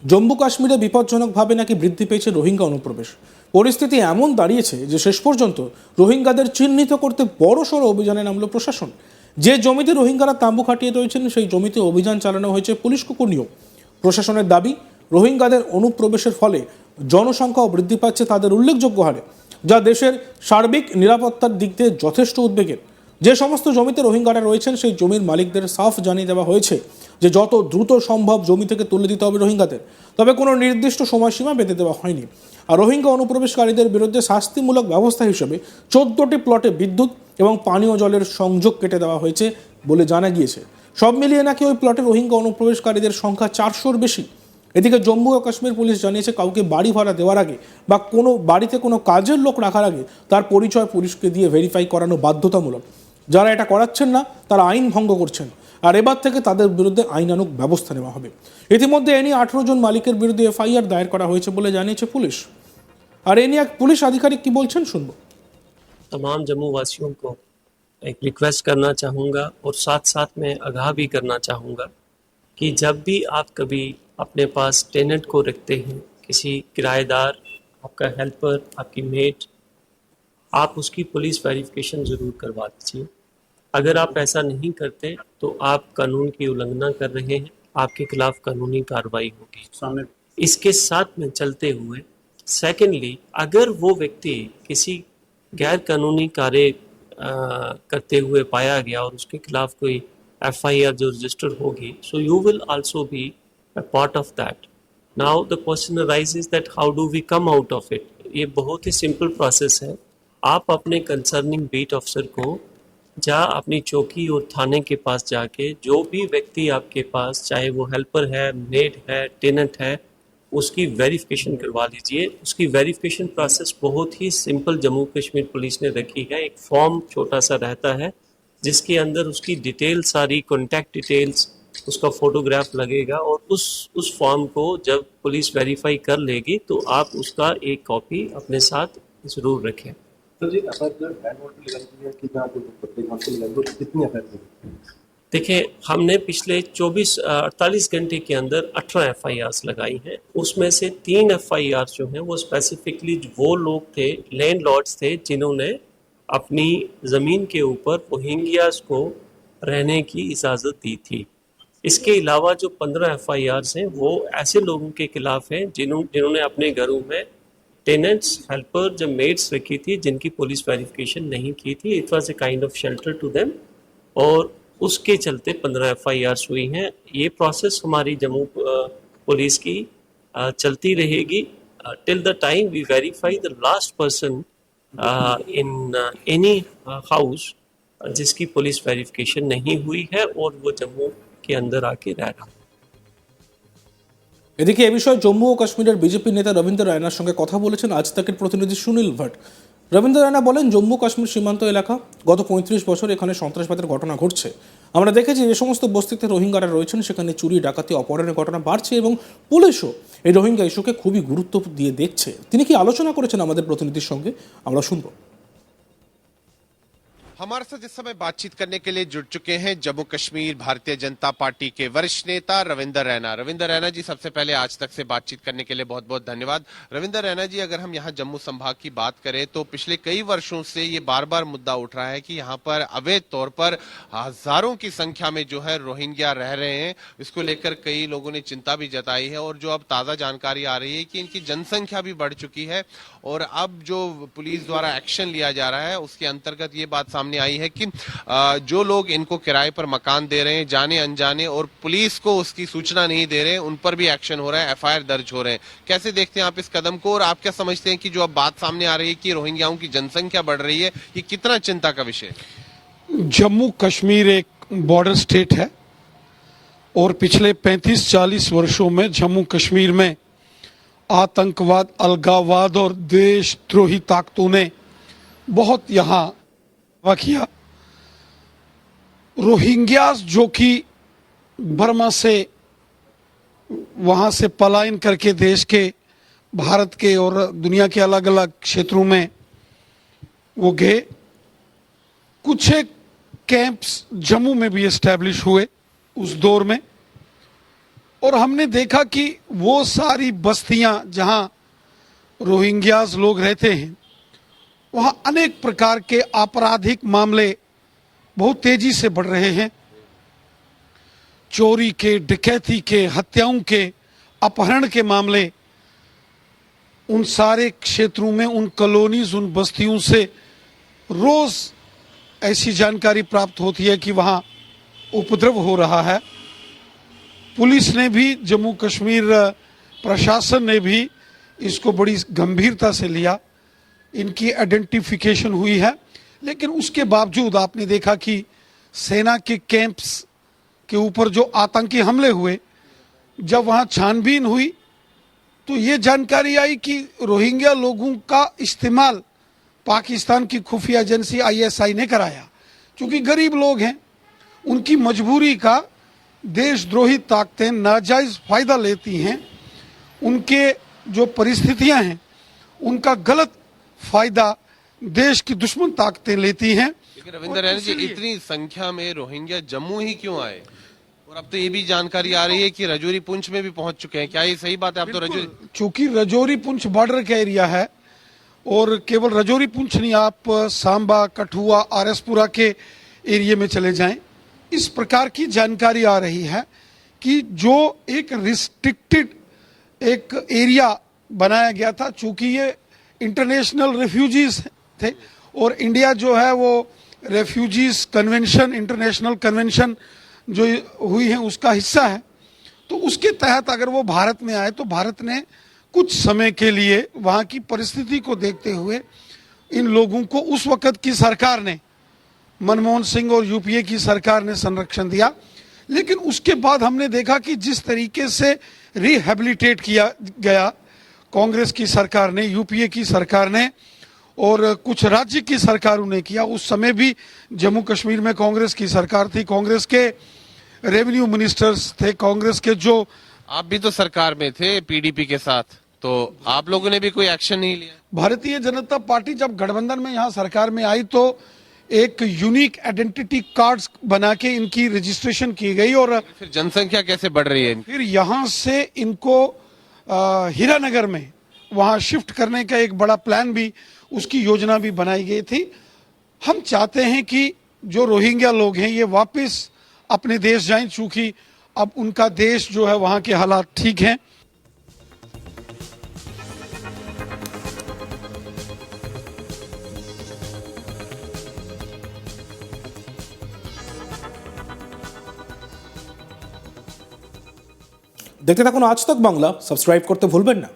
জম্মু কাশ্মীরে বিপজ্জনকভাবে নাকি বৃদ্ধি পেয়েছে রোহিঙ্গা অনুপ্রবেশ। পরিস্থিতি এমন দাঁড়িয়েছে যে শেষ পর্যন্ত রোহিঙ্গাদের চিহ্নিত করতে বড়সড় অভিযানে নামল প্রশাসন। যে জমিতে রোহিঙ্গারা তাঁবু খাটিয়ে রয়েছেন সেই জমিতে অভিযান চালানো হয়েছে পুলিশ কুকুর নিয়েও। প্রশাসনের দাবি, রোহিঙ্গাদের অনুপ্রবেশের ফলে জনসংখ্যাও বৃদ্ধি পাচ্ছে তাদের উল্লেখযোগ্য হারে, যা দেশের সার্বিক নিরাপত্তার দিক দিয়ে যথেষ্ট উদ্বেগের। যে সমস্ত জমিতে রোহিঙ্গারা রয়েছেন সেই জমির মালিকদের সাফ জানিয়ে দেওয়া হয়েছে যে যত দ্রুত সম্ভব জমি থেকে তুলে দিতে হবে রোহিঙ্গাদের, তবে কোনো নির্দিষ্ট সময়সীমা বেঁধে দেওয়া হয়নি। আর রোহিঙ্গা অনুপ্রবেশকারীদের বিরুদ্ধে শাস্তিমূলক ব্যবস্থা হিসেবে 14টি প্লটে বিদ্যুৎ এবং পানীয় জলের সংযোগ কেটে দেওয়া হয়েছে বলে জানা গিয়েছে। সব মিলিয়ে নাকি ওই প্লটে রোহিঙ্গা অনুপ্রবেশকারীদের সংখ্যা 400-র বেশি। এদিকে জম্মু ও কাশ্মীর পুলিশ জানিয়েছে, কাউকে বাড়ি ভাড়া দেওয়ার আগে বা কোনো বাড়িতে কোনো কাজের লোক রাখার আগে তার পরিচয় পুলিশকে দিয়ে ভেরিফাই করানো বাধ্যতামূলক। যারা এটা করাচ্ছেন না তারা আইন ভঙ্গ করছেন, আর এবার থেকে তাদের বিরুদ্ধে আইনানুগ ব্যবস্থা নেওয়া হবে। ইতিমধ্যে এ নিয়ে 18 জন মালিকের বিরুদ্ধে এফআইআর দায়ের করা হয়েছে বলে জানিয়েছে পুলিশ। আর এ নিয়ে এক পুলিশ আধিকারিক কি বলছেন শুনবো। तमाम जम्मू वासियों को एक रिक्वेस्ट करना चाहूँगा और साथ साथ में आगाह भी करना चाहूँगा कि जब भी आप कभी अपने पास टेनेंट को रखते हैं, किसी किराएदार, आपका हेल्पर, आपकी मेट, आप उसकी पुलिस वेरिफिकेशन ज़रूर करवा दीजिए। अगर आप ऐसा नहीं करते तो आप कानून की उल्लंघना कर रहे हैं, आपके खिलाफ कानूनी कार्रवाई होगी। इसके साथ में चलते हुए सेकेंडली, अगर वो व्यक्ति किसी गैर कानूनी कार्य करते हुए पाया गया और उसके खिलाफ कोई एफआईआर जो रजिस्टर होगी, so you will also be a part of that. Now the question arises that how do we come out of it. ये बहुत ही सिंपल प्रोसेस है। आप अपने कंसर्निंग बीट ऑफिसर को अपनी चौकी और थाने के पास जाके जो भी व्यक्ति आपके पास, चाहे वो हेल्पर है, मेड है, टेनेंट है, उसकी वेरिफिकेशन करवा लीजिए। उसकी वेरिफिकेशन प्रोसेस बहुत ही सिंपल जम्मू कश्मीर पुलिस ने रखी है। एक फॉर्म छोटा सा रहता है जिसके अंदर उसकी डिटेल, सारी कॉन्टैक्ट डिटेल्स, उसका फोटोग्राफ लगेगा और उस फॉर्म को जब पुलिस वेरीफाई कर लेगी तो आप उसका एक कॉपी अपने साथ ज़रूर रखें। देखिए, हमने पिछले 48 घंटे के अंदर 18 एफआईआर लगाई हैं। उसमें से 3 एफआईआर जो हैं वो स्पेसिफिकली वो लोग थे, लैंडलॉर्ड्स थे, जिन्होंने अपनी ज़मीन के ऊपर रोहिंग्यास को रहने की इजाज़त दी थी। इसके अलावा जो 15 एफआईआर हैं वो ऐसे लोगों के खिलाफ हैं जिन्होंने अपने घरों में टेनेंट्स, हेल्पर, जब मेड्स रखी थी, जिनकी पुलिस वेरिफिकेशन नहीं की थी। It was a kind of shelter to them, और उसके चलते 15 एफआईआर हुई हैं। ये प्रोसेस हमारी जम्मू पुलिस की चलती रहेगी till the time we verify the last person in any house जिसकी पुलिस वेरिफिकेशन नहीं हुई है और वो जम्मू के अंदर आके रह रहा है। এদিকে এ বিষয়ে জম্মু ও কাশ্মীরের বিজেপি নেতা রবীন্দ্র রায়নার সঙ্গে কথা বলেছেন আজ তাকের প্রতিনিধি সুনীল ভাট। রবীন্দ্র রায়না বলেন, জম্মু কাশ্মীর সীমান্ত এলাকা, গত 35 বছর এখানে সন্ত্রাসবাদের ঘটনা ঘটছে। আমরা দেখেছি যে সমস্ত বস্তিতে রোহিঙ্গারা রয়েছেন সেখানে চুরি, ডাকাতি, অপহরণের ঘটনা বাড়ছে এবং পুলিশও এই রোহিঙ্গা ইস্যুকে খুবই গুরুত্ব দিয়ে দেখছে। তিনি কি আলোচনা করেছেন আমাদের প্রতিনিধির সঙ্গে, আমরা শুনবো। हमारे साथ इस समय बातचीत करने के लिए जुड़ चुके हैं जम्मू कश्मीर भारतीय जनता पार्टी के वरिष्ठ नेता रविंदर रैना। रविंदर रैना जी, सबसे पहले आज तक से बातचीत करने के लिए बहुत बहुत धन्यवाद। रविंदर रैना जी, अगर हम यहाँ जम्मू संभाग की बात करें तो पिछले कई वर्षों से ये बार बार मुद्दा उठ रहा है कि यहाँ पर अवैध तौर पर हजारों की संख्या में जो है रोहिंग्या रह रहे हैं। इसको लेकर कई लोगों ने चिंता भी जताई है और जो अब ताजा जानकारी आ रही है कि इनकी जनसंख्या भी बढ़ चुकी है और अब जो पुलिस द्वारा एक्शन लिया जा रहा है उसके अंतर्गत ये बात सामने आई है कि जो लोग इनको किराए पर मकान दे रहे हैं जाने अनजाने और पुलिस को उसकी सूचना नहीं दे रहे हैं, उन पर भी एक्शन हो रहा है, एफआईआर दर्ज हो रहे हैं। कैसे देखते हैं आप इस कदम को और आप क्या समझते हैं कि जो अब बात सामने आ रही है कि रोहिंग्याओं की जनसंख्या बढ़ रही है, ये कितना चिंता का विषय है? जम्मू कश्मीर एक बॉर्डर स्टेट है और पिछले 35-40 वर्षों में जम्मू कश्मीर में आतंकवाद, अलगाववाद और देशद्रोही ताकतों ने बहुत यहाँ किया। रोहिंग्यास जो कि बर्मा से वहां से पलायन करके देश के, भारत के और दुनिया के अलग अलग क्षेत्रों में वो गए। कुछ एक कैंप्स जम्मू में भी एस्टैब्लिश हुए उस दौर में और हमने देखा कि वो सारी बस्तियां जहां रोहिंग्यास लोग रहते हैं वहां अनेक प्रकार के आपराधिक मामले बहुत तेजी से बढ़ रहे हैं। चोरी के, डकैती के, हत्याओं के, अपहरण के मामले उन सारे क्षेत्रों में, उन कॉलोनीज, उन बस्तियों से रोज ऐसी जानकारी प्राप्त होती है कि वहां उपद्रव हो रहा है। पुलिस ने भी, जम्मू कश्मीर प्रशासन ने भी इसको बड़ी गंभीरता से लिया। इनकी आइडेंटिफिकेशन हुई है, लेकिन उसके बावजूद आपने देखा कि सेना के कैंप्स के ऊपर जो आतंकी हमले हुए, जब वहां छानबीन हुई तो ये जानकारी आई कि रोहिंग्या लोगों का इस्तेमाल पाकिस्तान की खुफिया एजेंसी ISI ने कराया। क्योंकि गरीब लोग हैं, उनकी मजबूरी का देशद्रोही ताकतें नाजायज फायदा लेती हैं। उनके जो परिस्थितियां हैं उनका गलत फायदा देश की दुश्मन ताकतें लेती हैं। लेकिन रविंदर रैना जी, इतनी संख्या में रोहिंग्या जम्मू ही क्यों आए? और अब तो ये भी जानकारी आ रही है कि रजौरी पुंछ में भी पहुंच चुके हैं। क्या ये सही बात है? अब तो रजौरी, चूंकि रजौरी पुंछ बॉर्डर का एरिया है और केवल रजौरी पुंछ नहीं, आप सांबा, कठुआ, आरएसपुरा के एरिया में चले जाएं, इस प्रकार की जानकारी आ रही है कि जो एक रिस्ट्रिक्टेड एक एरिया बनाया गया था, चूंकि ये इंटरनेशनल रेफ्यूजीज थे और इंडिया जो है वो रेफ्यूजीज कन्वेंशन, इंटरनेशनल कन्वेंशन जो हुई है उसका हिस्सा है, तो उसके तहत अगर वो भारत में आए तो भारत ने कुछ समय के लिए वहां की परिस्थिति को देखते हुए इन लोगों को, उस वक्त की सरकार ने, मनमोहन सिंह और UPA की सरकार ने संरक्षण दिया। लेकिन उसके बाद हमने देखा कि जिस तरीके से रिहेबिलिटेट किया गया कांग्रेस की सरकार ने, UPA की सरकार ने और कुछ राज्य की सरकारों ने किया। उस समय भी जम्मू कश्मीर में कांग्रेस की सरकार थी, कांग्रेस के रेवेन्यू मिनिस्टर्स थे, कांग्रेस के जो, आप भी तो सरकार में थे PDP के साथ, तो आप लोगों ने भी कोई एक्शन नहीं लिया? भारतीय जनता पार्टी जब गठबंधन में यहाँ सरकार में आई तो एक यूनिक आइडेंटिटी कार्ड्स बना के इनकी रजिस्ट्रेशन की गई और फिर जनसंख्या कैसे बढ़ रही है इनकी? फिर यहाँ से इनको हीरानगर में वहाँ शिफ्ट करने का एक बड़ा प्लान भी, उसकी योजना भी बनाई गई थी। हम चाहते हैं कि जो रोहिंग्या लोग हैं ये वापस अपने देश जाएं, चूंकि अब उनका देश जो है वहाँ के हालात ठीक हैं। দেখতে থাকুন আজ তক বাংলা, সাবস্ক্রাইব করতে ভুলবেন না।